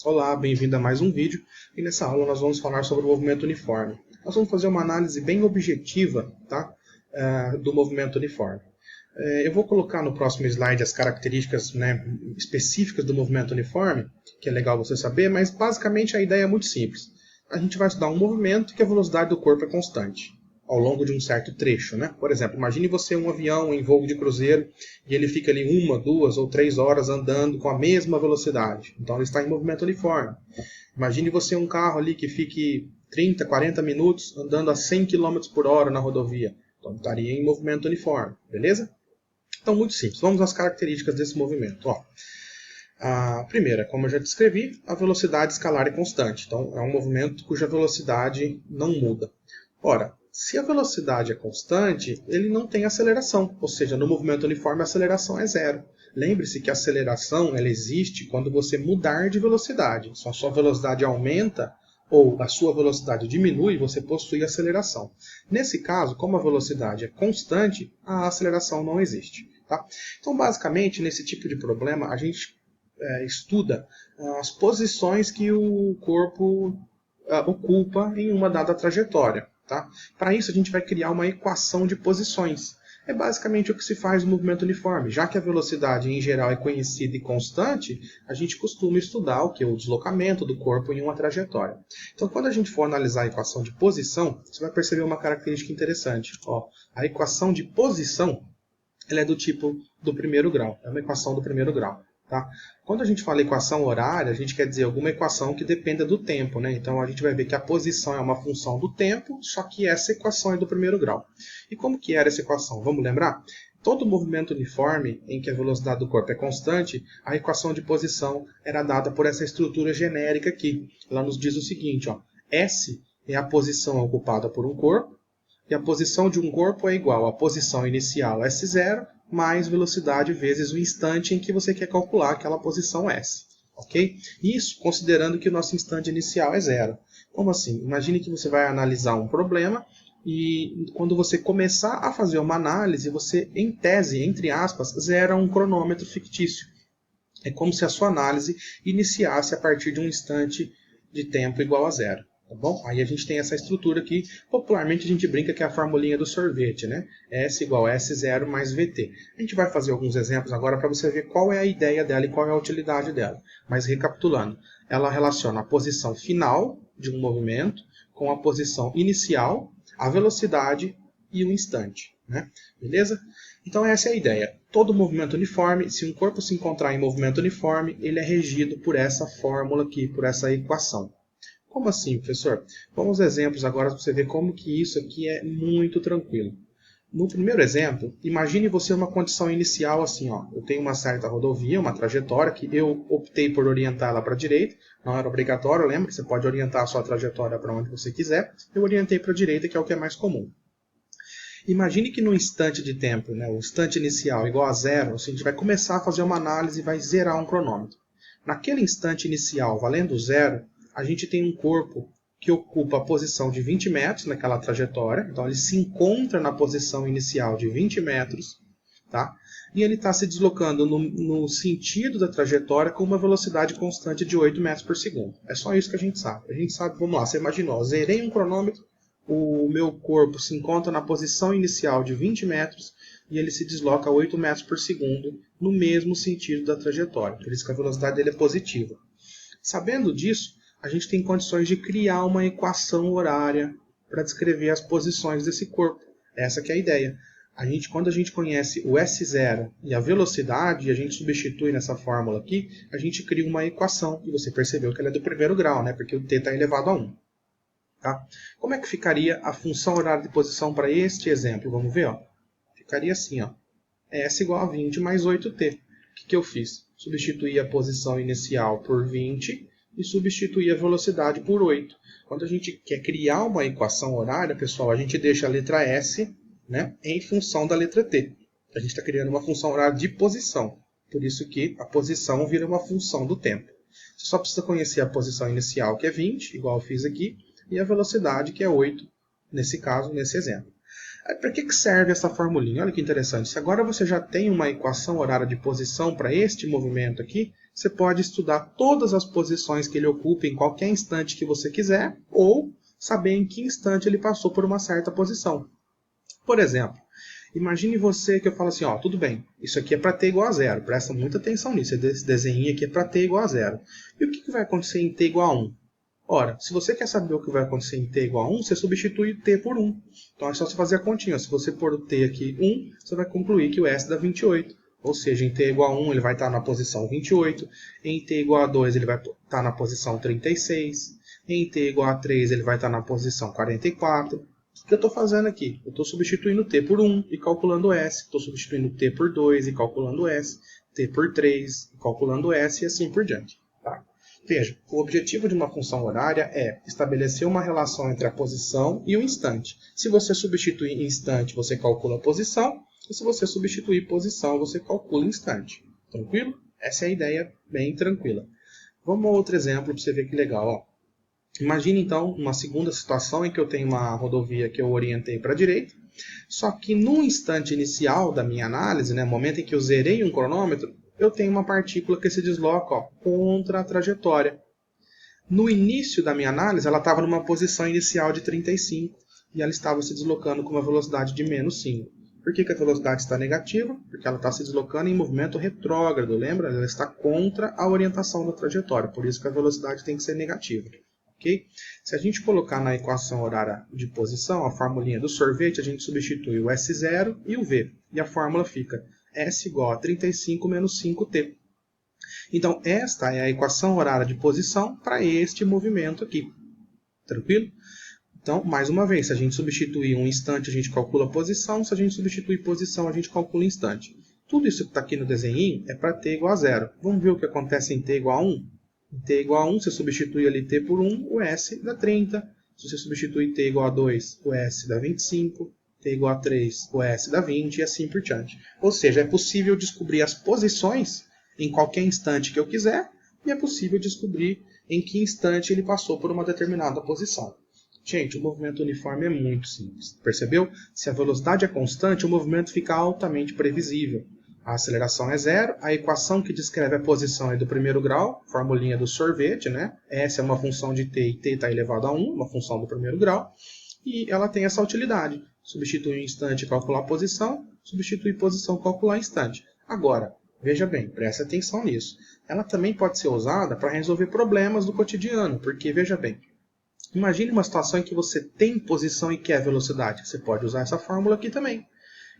Olá, bem-vindo a mais um vídeo e nessa aula nós vamos falar sobre o movimento uniforme. Nós vamos fazer uma análise bem objetiva, tá? Do movimento uniforme. Eu vou colocar no próximo slide as características, né, específicas do movimento uniforme, que é legal você saber, mas basicamente a ideia é muito simples. A gente vai estudar um movimento que a velocidade do corpo é constante ao longo de um certo trecho, né? Por exemplo, imagine você um avião em voo de cruzeiro e ele fica ali 1, 2 ou 3 horas andando com a mesma velocidade. Então ele está em movimento uniforme. Imagine você um carro ali que fique 30, 40 minutos andando a 100 km por hora na rodovia. Então estaria em movimento uniforme, beleza? Então muito simples. Vamos às características desse movimento. A primeira, como eu já descrevi, a velocidade escalar é constante. Então é um movimento cuja velocidade não muda. Ora, se a velocidade é constante, ele não tem aceleração, ou seja, no movimento uniforme a aceleração é zero. Lembre-se que a aceleração ela existe quando você mudar de velocidade. Se a sua velocidade aumenta ou a sua velocidade diminui, você possui aceleração. Nesse caso, como a velocidade é constante, a aceleração não existe. Tá? Então, basicamente, nesse tipo de problema, a gente estuda as posições que o corpo ocupa em uma dada trajetória. Tá? Para isso, a gente vai criar uma equação de posições. É basicamente o que se faz no movimento uniforme. Já que a velocidade em geral é conhecida e constante, a gente costuma estudar o deslocamento do corpo em uma trajetória. Então, quando a gente for analisar a equação de posição, você vai perceber uma característica interessante. A equação de posição ela é do tipo do primeiro grau. É uma equação do primeiro grau. Tá? Quando a gente fala equação horária, a gente quer dizer alguma equação que dependa do tempo. Né? Então a gente vai ver que a posição é uma função do tempo, só que essa equação é do primeiro grau. E como que era essa equação? Vamos lembrar? Todo movimento uniforme em que a velocidade do corpo é constante, a equação de posição era dada por essa estrutura genérica aqui. Ela nos diz o seguinte, S é a posição ocupada por um corpo, e a posição de um corpo é igual à posição inicial S0 mais velocidade vezes o instante em que você quer calcular aquela posição S. Ok? Isso considerando que o nosso instante inicial é zero. Como assim? Imagine que você vai analisar um problema e quando você começar a fazer uma análise, você, em tese, entre aspas, zera um cronômetro fictício. É como se a sua análise iniciasse a partir de um instante de tempo igual a zero. Tá bom? Aí a gente tem essa estrutura que popularmente a gente brinca que é a formulinha do sorvete, né? S igual a S0 mais VT. A gente vai fazer alguns exemplos agora para você ver qual é a ideia dela e qual é a utilidade dela. Mas recapitulando, ela relaciona a posição final de um movimento com a posição inicial, a velocidade e o instante. Né? Beleza? Então essa é a ideia. Todo movimento uniforme, se um corpo se encontrar em movimento uniforme, ele é regido por essa fórmula aqui, por essa equação. Como assim, professor? Vamos aos exemplos agora para você ver como que isso aqui é muito tranquilo. No primeiro exemplo, imagine você uma condição inicial assim, eu tenho uma certa rodovia, uma trajetória que eu optei por orientá-la para a direita, não era obrigatório, lembra? Você pode orientar a sua trajetória para onde você quiser. Eu orientei para a direita, que é o que é mais comum. Imagine que no instante de tempo, o instante inicial igual a zero, a gente vai começar a fazer uma análise e vai zerar um cronômetro. Naquele instante inicial, valendo zero, a gente tem um corpo que ocupa a posição de 20 metros naquela trajetória. Então ele se encontra na posição inicial de 20 metros. Tá? E ele está se deslocando no sentido da trajetória com uma velocidade constante de 8 metros por segundo. É só isso que a gente sabe. A gente sabe, vamos lá, você imaginou, zerei um cronômetro, o meu corpo se encontra na posição inicial de 20 metros e ele se desloca a 8 metros por segundo no mesmo sentido da trajetória. Por isso que a velocidade dele é positiva. Sabendo disso, a gente tem condições de criar uma equação horária para descrever as posições desse corpo. Essa que é a ideia. Quando a gente conhece o S0 e a velocidade, e a gente substitui nessa fórmula aqui, a gente cria uma equação. E você percebeu que ela é do primeiro grau, né? Porque o t está elevado a 1. Tá? Como é que ficaria a função horária de posição para este exemplo? Vamos ver. Ficaria assim. S igual a 20 mais 8t. O que eu fiz? Substituí a posição inicial por 20 e substituir a velocidade por 8. Quando a gente quer criar uma equação horária, pessoal, a gente deixa a letra S, né, em função da letra T. A gente está criando uma função horária de posição. Por isso que a posição vira uma função do tempo. Você só precisa conhecer a posição inicial, que é 20, igual eu fiz aqui, e a velocidade, que é 8, nesse caso, nesse exemplo. Para que serve essa formulinha? Olha que interessante. Se agora você já tem uma equação horária de posição para este movimento aqui, você pode estudar todas as posições que ele ocupa em qualquer instante que você quiser, ou saber em que instante ele passou por uma certa posição. Por exemplo, imagine você que eu falo assim, ó, tudo bem, isso aqui é para t igual a zero, presta muita atenção nisso, esse desenho aqui é para t igual a zero. E o que vai acontecer em t igual a 1? Ora, se você quer saber o que vai acontecer em t igual a 1, você substitui t por 1. Então é só você fazer a continha. Se você pôr o t aqui 1, você vai concluir que o S dá 28. Ou seja, em t igual a 1 ele vai estar na posição 28. Em t igual a 2 ele vai estar na posição 36. Em t igual a 3 ele vai estar na posição 44. O que eu estou fazendo aqui? Eu estou substituindo t por 1 e calculando S. Estou substituindo t por 2 e calculando S. T por 3 e calculando S e assim por diante. Tá? Veja, o objetivo de uma função horária é estabelecer uma relação entre a posição e o instante. Se você substituir instante, você calcula a posição. E se você substituir posição, você calcula instante. Tranquilo? Essa é a ideia bem tranquila. Vamos a outro exemplo para você ver que legal. Ó. Imagine então uma segunda situação em que eu tenho uma rodovia que eu orientei para a direita. Só que no instante inicial da minha análise, no momento em que eu zerei um cronômetro, eu tenho uma partícula que se desloca contra a trajetória. No início da minha análise, ela estava numa posição inicial de 35 e ela estava se deslocando com uma velocidade de menos 5. Por que a velocidade está negativa? Porque ela está se deslocando em movimento retrógrado, lembra? Ela está contra a orientação da trajetória, por isso que a velocidade tem que ser negativa. Okay? Se a gente colocar na equação horária de posição, a formulinha do sorvete, a gente substitui o S0 e o V. E a fórmula fica S igual a 35 menos 5T. Então, esta é a equação horária de posição para este movimento aqui. Tranquilo? Então, mais uma vez, se a gente substituir um instante, a gente calcula a posição. Se a gente substituir posição, a gente calcula instante. Tudo isso que está aqui no desenho é para t igual a 0. Vamos ver o que acontece em t igual a 1? Em t igual a 1, você substitui ali t por 1, o S dá 30. Se você substituir t igual a 2, o S dá 25. T igual a 3, o S dá 20 e assim por diante. Ou seja, é possível descobrir as posições em qualquer instante que eu quiser e é possível descobrir em que instante ele passou por uma determinada posição. Gente, o movimento uniforme é muito simples. Percebeu? Se a velocidade é constante, o movimento fica altamente previsível. A aceleração é zero, a equação que descreve a posição é do primeiro grau, formulinha do sorvete, né? S é uma função de t e t está elevado a 1, uma função do primeiro grau, e ela tem essa utilidade. Substituir um instante e calcular a posição, substituir posição e calcular instante. Agora, veja bem, preste atenção nisso. Ela também pode ser usada para resolver problemas do cotidiano, porque, veja bem, imagine uma situação em que você tem posição e quer velocidade. Você pode usar essa fórmula aqui também.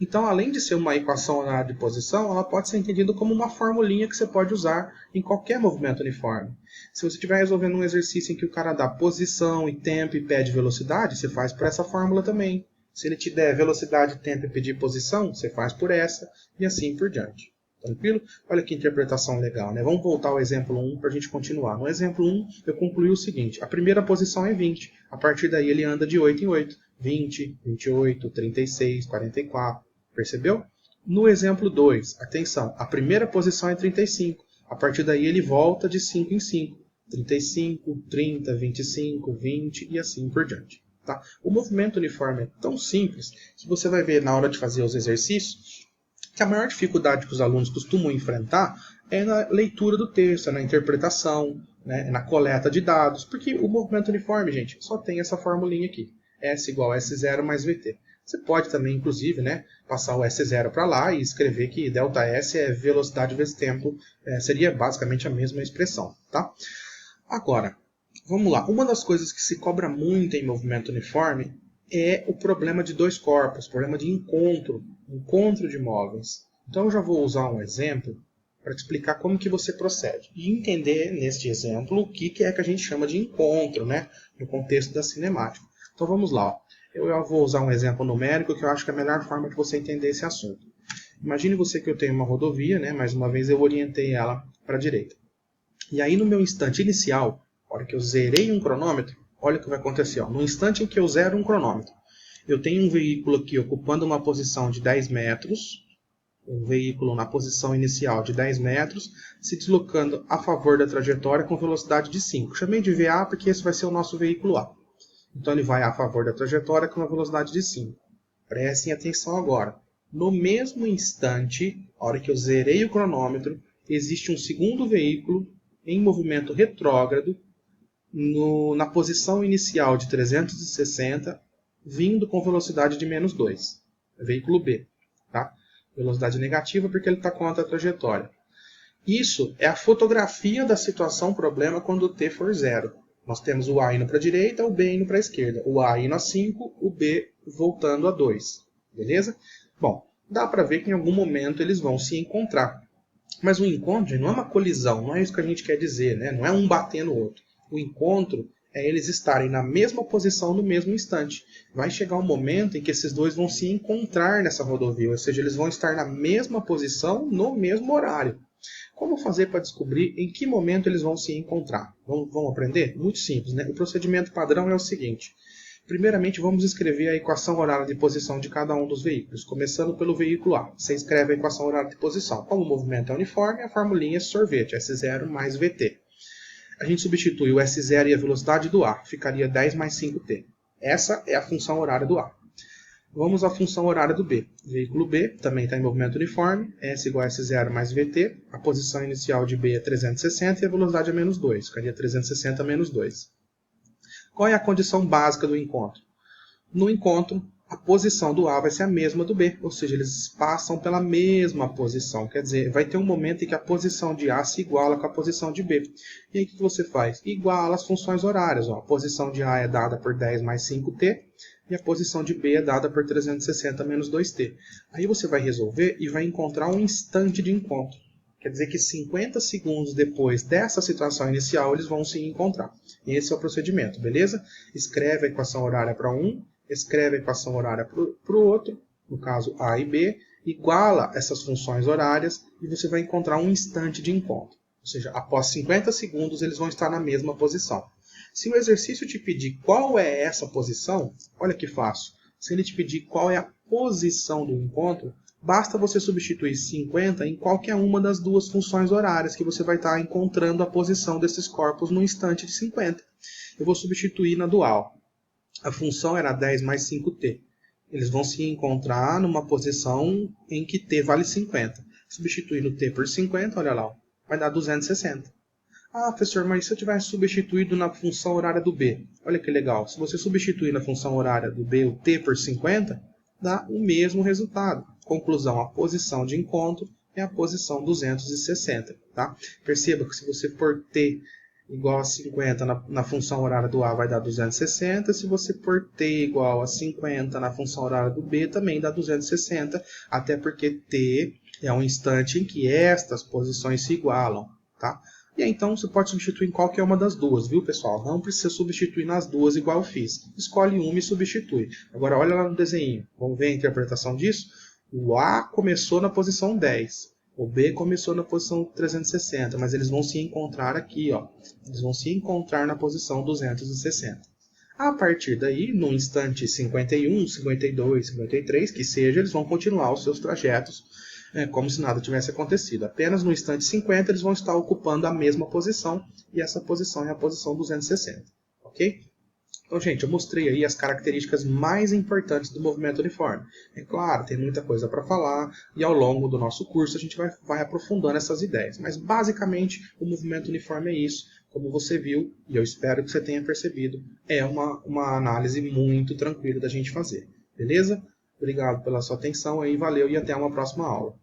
Então, além de ser uma equação horária de posição, ela pode ser entendida como uma formulinha que você pode usar em qualquer movimento uniforme. Se você estiver resolvendo um exercício em que o cara dá posição e tempo e pede velocidade, você faz por essa fórmula também. Se ele te der velocidade, tempo e pedir posição, você faz por essa e assim por diante. Tranquilo? Olha que interpretação legal, né? Vamos voltar ao exemplo 1 para a gente continuar. No exemplo 1, eu concluí o seguinte. A primeira posição é 20. A partir daí, ele anda de 8 em 8. 20, 28, 36, 44. Percebeu? No exemplo 2, atenção. A primeira posição é 35. A partir daí, ele volta de 5 em 5. 35, 30, 25, 20 e assim por diante. Tá? O movimento uniforme é tão simples que você vai ver na hora de fazer os exercícios que a maior dificuldade que os alunos costumam enfrentar é na leitura do texto, é na interpretação, né, na coleta de dados, porque o movimento uniforme, gente, só tem essa formulinha aqui, S igual a S0 mais VT. Você pode também, inclusive, né, passar o S0 para lá e escrever que ΔS é velocidade vezes tempo, seria basicamente a mesma expressão. Tá? Agora, vamos lá. Uma das coisas que se cobra muito em movimento uniforme é o problema de dois corpos, o problema de encontro de móveis. Então eu já vou usar um exemplo para te explicar como que você procede. E entender, neste exemplo, o que é que a gente chama de encontro, né, no contexto da cinemática. Então vamos lá. Ó. Eu vou usar um exemplo numérico que eu acho que é a melhor forma de você entender esse assunto. Imagine você que eu tenho uma rodovia, né, mais uma vez eu orientei ela para a direita. E aí no meu instante inicial, na hora que eu zerei um cronômetro, olha o que vai acontecer. Ó. No instante em que eu zero um cronômetro, eu tenho um veículo aqui ocupando uma posição de 10 metros, um veículo na posição inicial de 10 metros, se deslocando a favor da trajetória com velocidade de 5. Chamei de VA porque esse vai ser o nosso veículo A. Então ele vai a favor da trajetória com uma velocidade de 5. Prestem atenção agora. No mesmo instante, a hora que eu zerei o cronômetro, existe um segundo veículo em movimento retrógrado na posição inicial de 360, vindo com velocidade de menos 2. Veículo B. Tá? Velocidade negativa porque ele está contra a trajetória. Isso é a fotografia da situação problema quando o t for 0. Nós temos o A indo para a direita, o B indo para a esquerda. O A indo a 5, o B voltando a 2. Beleza? Bom, dá para ver que em algum momento eles vão se encontrar. Mas o encontro não é uma colisão, não é isso que a gente quer dizer, né? Não é um bater no outro. O encontro é eles estarem na mesma posição no mesmo instante. Vai chegar um momento em que esses dois vão se encontrar nessa rodovia, ou seja, eles vão estar na mesma posição no mesmo horário. Como fazer para descobrir em que momento eles vão se encontrar? Vamos aprender? Muito simples, né? O procedimento padrão é o seguinte. Primeiramente, vamos escrever a equação horária de posição de cada um dos veículos, começando pelo veículo A. Você escreve a equação horária de posição. Como o movimento é uniforme, a formulinha é sorvete, S0 mais VT. A gente substitui o S0 e a velocidade do A, ficaria 10 mais 5T. Essa é a função horária do A. Vamos à função horária do B. O veículo B também está em movimento uniforme, S igual a S0 mais VT, a posição inicial de B é 360 e a velocidade é menos 2, ficaria 360 menos 2. Qual é a condição básica do encontro? No encontro, a posição do A vai ser a mesma do B, ou seja, eles passam pela mesma posição. Quer dizer, vai ter um momento em que a posição de A se iguala com a posição de B. E aí o que você faz? Iguala as funções horárias. Ó. A posição de A é dada por 10 mais 5T e a posição de B é dada por 360 menos 2T. Aí você vai resolver e vai encontrar um instante de encontro. Quer dizer que 50 segundos depois dessa situação inicial, eles vão se encontrar. Esse é o procedimento, beleza? Escreve a equação horária para um, escreve a equação horária para o outro, no caso A e B, iguala essas funções horárias e você vai encontrar um instante de encontro. Ou seja, após 50 segundos, eles vão estar na mesma posição. Se o exercício te pedir qual é essa posição, olha que fácil. Se ele te pedir qual é a posição do encontro, basta você substituir 50 em qualquer uma das duas funções horárias que você vai estar encontrando a posição desses corpos no instante de 50. Eu vou substituir na dual. A função era 10 mais 5t. Eles vão se encontrar numa posição em que t vale 50. Substituindo t por 50, olha lá, vai dar 260. Ah, professor, mas se eu tivesse substituído na função horária do b? Olha que legal. Se você substituir na função horária do b o t por 50, dá o mesmo resultado. Conclusão, a posição de encontro é a posição 260. Tá? Perceba que se você for t igual a 50 na função horária do A vai dar 260. Se você for t igual a 50 na função horária do B, também dá 260. Até porque t é um instante em que estas posições se igualam. Tá? E aí, então você pode substituir em qualquer uma das duas, viu, pessoal? Não precisa substituir nas duas igual eu fiz. Escolhe uma e substitui. Agora, olha lá no desenho. Vamos ver a interpretação disso? O A começou na posição 10. O B começou na posição 360, mas eles vão se encontrar aqui, ó. Eles vão se encontrar na posição 260. A partir daí, no instante 51, 52, 53, que seja, eles vão continuar os seus trajetos como se nada tivesse acontecido. Apenas no instante 50 eles vão estar ocupando a mesma posição, e essa posição é a posição 260. Ok? Então, gente, eu mostrei aí as características mais importantes do movimento uniforme. É claro, tem muita coisa para falar e ao longo do nosso curso a gente vai aprofundando essas ideias. Mas, basicamente, o movimento uniforme é isso. Como você viu, e eu espero que você tenha percebido, é uma análise muito tranquila da gente fazer. Beleza? Obrigado pela sua atenção aí, valeu e até uma próxima aula.